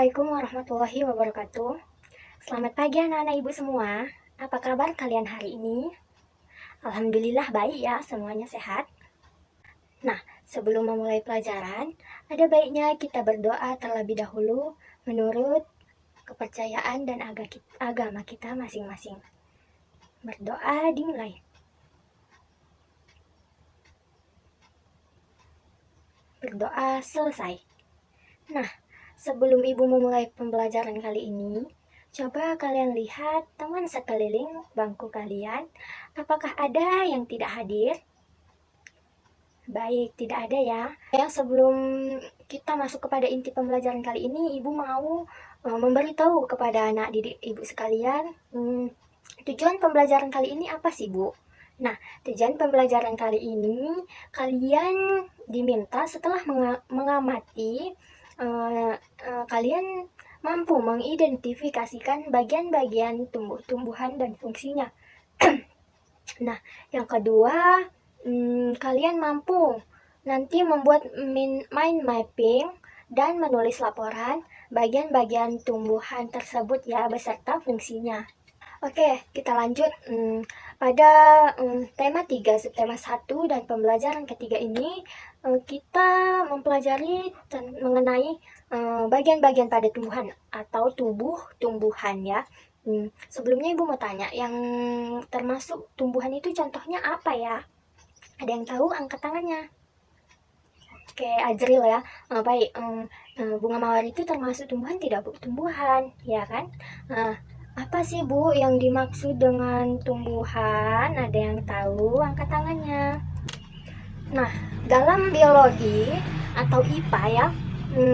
Assalamualaikum warahmatullahi wabarakatuh. Selamat pagi anak-anak ibu semua. Apa kabar kalian hari ini? Alhamdulillah baik ya, semuanya sehat. Nah, sebelum memulai pelajaran, ada baiknya kita berdoa terlebih dahulu menurut kepercayaan dan agama kita masing-masing. Berdoa dimulai. Berdoa selesai. Nah, sebelum ibu memulai pembelajaran kali ini, coba kalian lihat teman sekeliling bangku kalian, apakah ada yang tidak hadir? Baik, tidak ada ya. Sebelum kita masuk kepada inti pembelajaran kali ini, ibu mau memberitahu kepada anak didik ibu sekalian, tujuan pembelajaran kali ini apa sih, Bu? Nah, tujuan pembelajaran kali ini, kalian diminta setelah mengamati, kalian mampu mengidentifikasikan bagian-bagian tumbuh-tumbuhan dan fungsinya. Nah, yang kedua, kalian mampu nanti membuat mind mapping dan menulis laporan bagian-bagian tumbuhan tersebut ya, beserta fungsinya. Oke, kita lanjut pada tema 3, subtema 1 dan pembelajaran ketiga ini kita mempelajari mengenai bagian-bagian pada tumbuhan atau tumbuhan ya. Sebelumnya ibu mau tanya, yang termasuk tumbuhan itu contohnya apa ya? Ada yang tahu? Angkat tangannya. Oke, Ajril ya. Baik, bunga mawar itu termasuk tumbuhan tidak, Bu? Tumbuhan, ya kan? Apa sih, Bu, yang dimaksud dengan tumbuhan? Ada yang tahu? Angkat tangannya. Nah, dalam biologi atau IPA ya,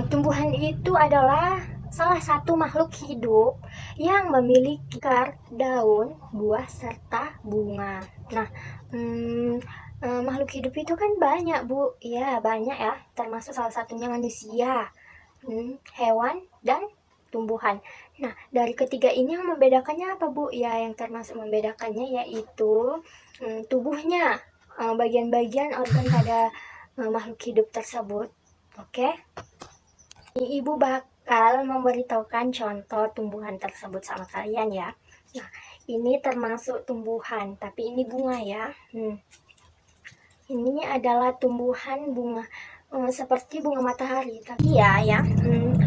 tumbuhan itu adalah salah satu makhluk hidup yang memiliki akar, daun, buah, serta bunga. Nah, makhluk hidup itu kan banyak, Bu. Ya, banyak ya, termasuk salah satunya manusia, hewan, dan tumbuhan. Nah, dari ketiga ini yang membedakannya apa, Bu? Ya, yang termasuk membedakannya yaitu tubuhnya, bagian-bagian organ pada makhluk hidup tersebut. Oke? Ibu bakal memberitahukan contoh tumbuhan tersebut sama kalian ya. Nah, ini termasuk tumbuhan, tapi ini bunga ya. Ini adalah tumbuhan bunga seperti bunga matahari. Tapi ya,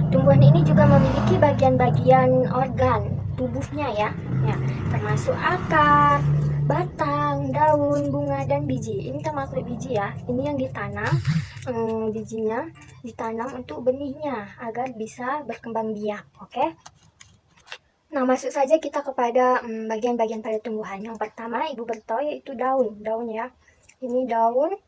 tumbuhan ini juga memiliki bagian-bagian organ tubuhnya ya, termasuk akar, batang, daun, bunga, dan biji. Ini termasuk biji ya. Ini yang ditanam, bijinya ditanam untuk benihnya agar bisa berkembang biak. Oke? Nah, masuk saja kita kepada bagian-bagian pada tumbuhan. Yang pertama ibu beritahu yaitu daun ya. Ini daun,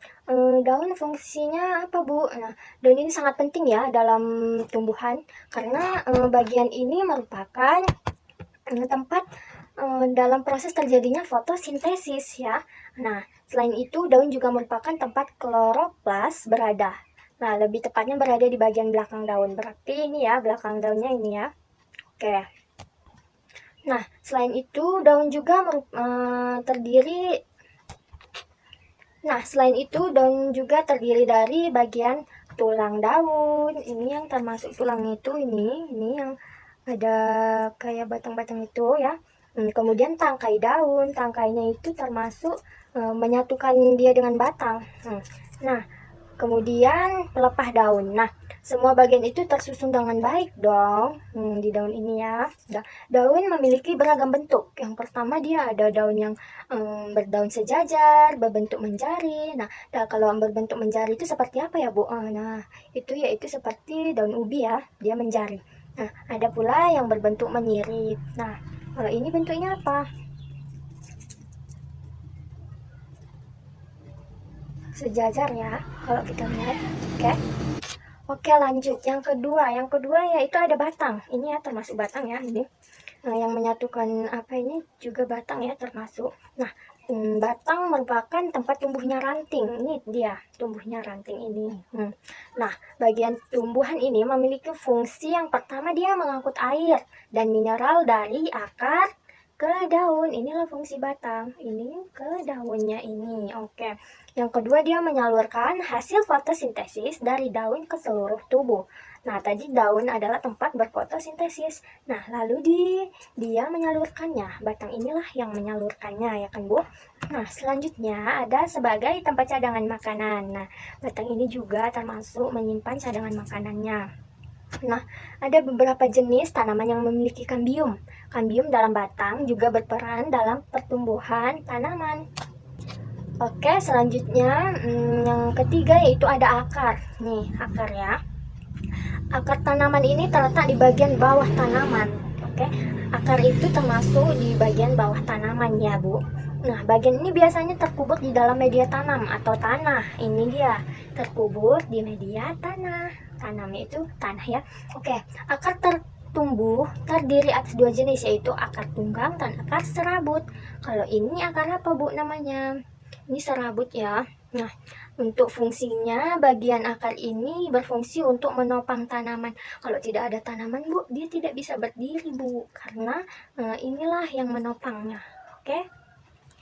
daun fungsinya apa, Bu? Nah, daun ini sangat penting ya dalam tumbuhan karena bagian ini merupakan tempat dalam proses terjadinya fotosintesis ya. Nah, selain itu daun juga merupakan tempat kloroplas berada. Nah, lebih tepatnya berada di bagian belakang daun. Berarti ini ya, belakang daunnya ini ya. Oke. Nah, selain itu daun juga terdiri terdiri dari bagian tulang daun. Ini yang termasuk tulang itu ini yang ada kayak batang-batang itu ya. Kemudian tangkai daun, tangkainya itu termasuk menyatukan dia dengan batang. Nah, kemudian pelepah daun. Nah, semua bagian itu tersusun dengan baik dong di daun ini ya. Daun memiliki beragam bentuk. Yang pertama dia ada daun yang berdaun sejajar, berbentuk menjari. Nah, kalau berbentuk menjari itu seperti apa ya, Bu? Nah, itu yaitu seperti daun ubi ya, dia menjari. Nah, ada pula yang berbentuk menyirip. Nah, kalau ini bentuknya apa? Sejajar ya, kalau kita lihat. Oke, lanjut. Yang kedua yaitu ada batang. Ini ya termasuk batang ya ini. Nah, yang menyatukan apa ini juga batang ya termasuk. Nah, batang merupakan tempat tumbuhnya ranting. Ini dia tumbuhnya ranting ini. Nah, bagian tumbuhan ini memiliki fungsi yang pertama dia mengangkut air dan mineral dari akar ke daun. Inilah fungsi batang. Ini ke daunnya ini. Oke. Yang kedua, dia menyalurkan hasil fotosintesis dari daun ke seluruh tubuh. Nah, tadi daun adalah tempat berfotosintesis. Nah, lalu dia menyalurkannya. Batang inilah yang menyalurkannya, ya kan, Bu? Nah, selanjutnya ada sebagai tempat cadangan makanan. Nah, batang ini juga termasuk menyimpan cadangan makanannya. Nah, ada beberapa jenis tanaman yang memiliki kambium. Kambium dalam batang juga berperan dalam pertumbuhan tanaman. Oke, selanjutnya yang ketiga yaitu ada akar. Nih, akar ya. Akar tanaman ini terletak di bagian bawah tanaman. Oke, akar itu termasuk di bagian bawah tanaman ya, Bu. Nah, bagian ini biasanya terkubur di dalam media tanam atau tanah. Ini dia, terkubur di media tanah. Tanamnya itu tanah ya. Oke, akar tertumbuh terdiri atas dua jenis, yaitu akar tunggang dan akar serabut. Kalau ini akar apa, Bu, namanya? Ini serabut ya. Nah, untuk fungsinya, bagian akar ini berfungsi untuk menopang tanaman. Kalau tidak ada tanaman, Bu, dia tidak bisa berdiri, Bu, karena inilah yang menopangnya. Oke.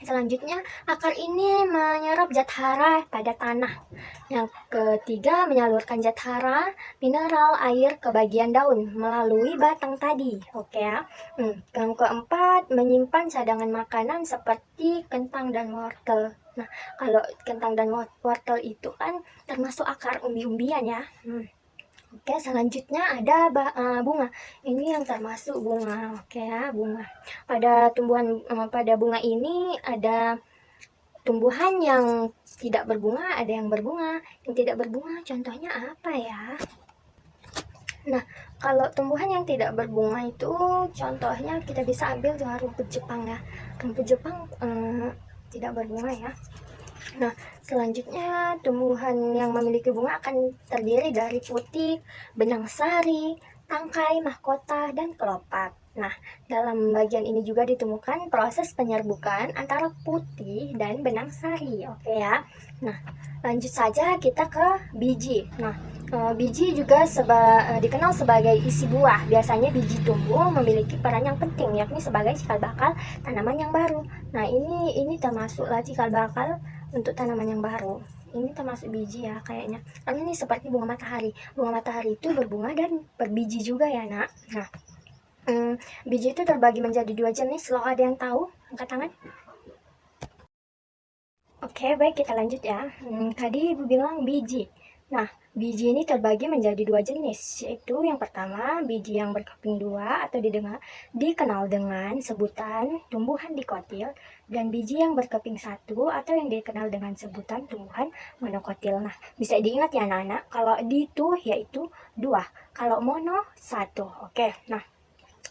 Selanjutnya, akar ini menyerap zat hara pada tanah. Yang ketiga, menyalurkan zat hara, mineral, air ke bagian daun melalui batang tadi. Oke ya. Yang keempat, menyimpan cadangan makanan seperti kentang dan wortel. Nah, kalau kentang dan wortel itu kan termasuk akar umbi-umbian ya. Oke, selanjutnya ada bunga. Ini yang termasuk bunga. Oke ya, bunga. Pada bunga ini ada tumbuhan yang tidak berbunga, ada yang berbunga. Yang tidak berbunga contohnya apa ya? Nah, kalau tumbuhan yang tidak berbunga itu contohnya kita bisa ambil dengan rumput Jepang ya. Rumput Jepang tidak berbunga ya. Nah, selanjutnya tumbuhan yang memiliki bunga akan terdiri dari putik, benang sari, tangkai, mahkota, dan kelopak. Nah, dalam bagian ini juga ditemukan proses penyerbukan antara putih dan benang sari. Oke ya. Nah, lanjut saja kita ke biji. Nah, biji juga dikenal sebagai isi buah. Biasanya biji tumbuh memiliki peran yang penting, yakni sebagai cikal bakal tanaman yang baru. Nah, ini termasuklah cikal bakal untuk tanaman yang baru. Ini termasuk biji ya kayaknya. Karena ini seperti bunga matahari. Bunga matahari itu berbunga dan berbiji juga ya, Nak. Nah, biji itu terbagi menjadi dua jenis. Loh, ada yang tahu? Angkat tangan. Oke, baik, kita lanjut ya. Tadi Ibu bilang biji. Nah, biji ini terbagi menjadi dua jenis, yaitu yang pertama, biji yang berkeping dua atau dikenal dengan sebutan tumbuhan dikotil, dan biji yang berkeping satu atau yang dikenal dengan sebutan tumbuhan monokotil. Nah, bisa diingat ya anak-anak, kalau di itu yaitu dua, kalau mono satu. Oke, nah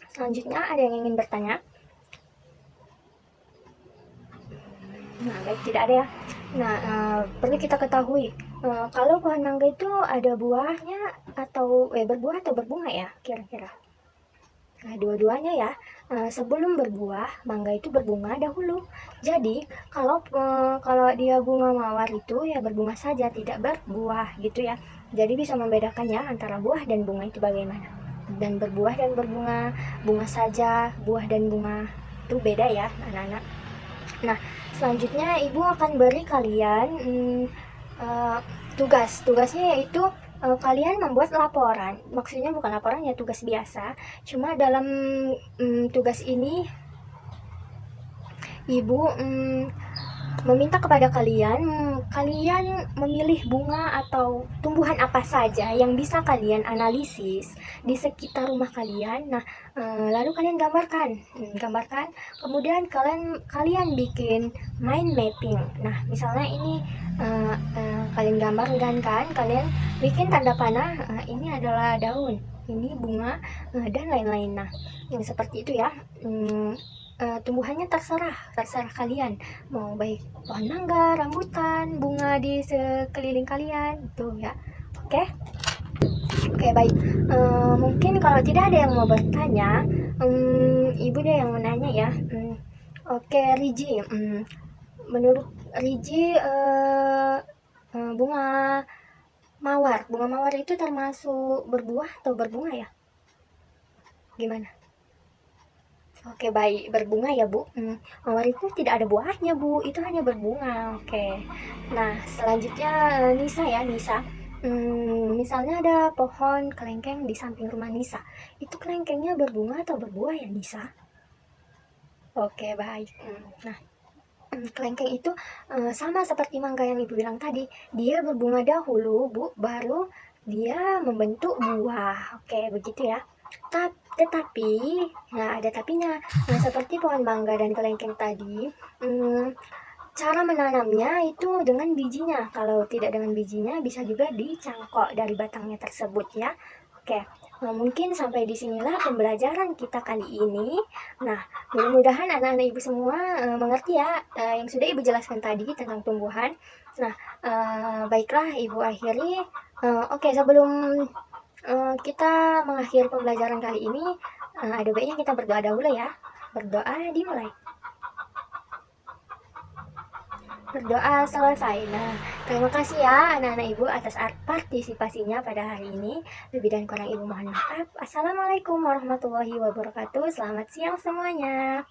selanjutnya ada yang ingin bertanya? Nah, baik, tidak ada ya. Nah, perlu kita ketahui, kalau pohon mangga itu ada buahnya atau berbuah atau berbunga ya, kira-kira? Nah, dua-duanya ya. Sebelum berbuah, mangga itu berbunga dahulu. Jadi, kalau dia bunga mawar itu ya berbunga saja, tidak berbuah gitu ya. Jadi bisa membedakannya antara buah dan bunga itu bagaimana. Dan berbuah dan berbunga, bunga saja, buah dan bunga itu beda ya, anak-anak. Nah, selanjutnya Ibu akan beri kalian tugas. Tugasnya yaitu kalian membuat laporan. Maksudnya bukan laporan ya, tugas biasa. Cuma dalam tugas ini Ibu meminta kepada kalian memilih bunga atau tumbuhan apa saja yang bisa kalian analisis di sekitar rumah kalian. Nah, lalu kalian gambarkan, kemudian kalian bikin mind mapping. Nah, misalnya ini kalian gambar dan kalian bikin tanda panah, ini adalah daun, ini bunga, dan lain-lain. Nah, seperti itu ya. Tumbuhannya terserah kalian mau baik pohon mangga, rambutan, bunga di sekeliling kalian itu ya. Oke. Baik. Mungkin kalau tidak ada yang mau bertanya, Ibu deh yang menanya ya. Oke, Riji, menurut Riji bunga mawar itu termasuk berbuah atau berbunga ya? Gimana? Oke, baik. Berbunga ya, Bu? Mawar itu tidak ada buahnya, Bu. Itu hanya berbunga. Oke. Nah, selanjutnya Nisa ya, Nisa. Misalnya ada pohon kelengkeng di samping rumah Nisa. Itu kelengkengnya berbunga atau berbuah ya, Nisa? Oke, baik. Nah, kelengkeng itu sama seperti mangga yang Ibu bilang tadi. Dia berbunga dahulu, Bu, baru dia membentuk buah. Oke, begitu ya. Tetapi, nah ada tapinya. Nah, seperti pohon mangga dan kelengkeng tadi, cara menanamnya itu dengan bijinya. Kalau tidak dengan bijinya, bisa juga dicangkok dari batangnya tersebut ya. Oke, mungkin sampai disinilah pembelajaran kita kali ini. Nah, mudah-mudahan anak-anak Ibu semua mengerti ya yang sudah Ibu jelaskan tadi tentang tumbuhan. Nah, baiklah Ibu akhiri. Oke, sebelum kita mengakhiri pembelajaran kali ini, ada baiknya kita berdoa dahulu ya. Berdoa dimulai. Berdoa selesai. Nah, terima kasih ya anak-anak Ibu atas partisipasinya pada hari ini. Lebih dan kurang Ibu mohon maaf. Assalamualaikum warahmatullahi wabarakatuh. Selamat siang semuanya.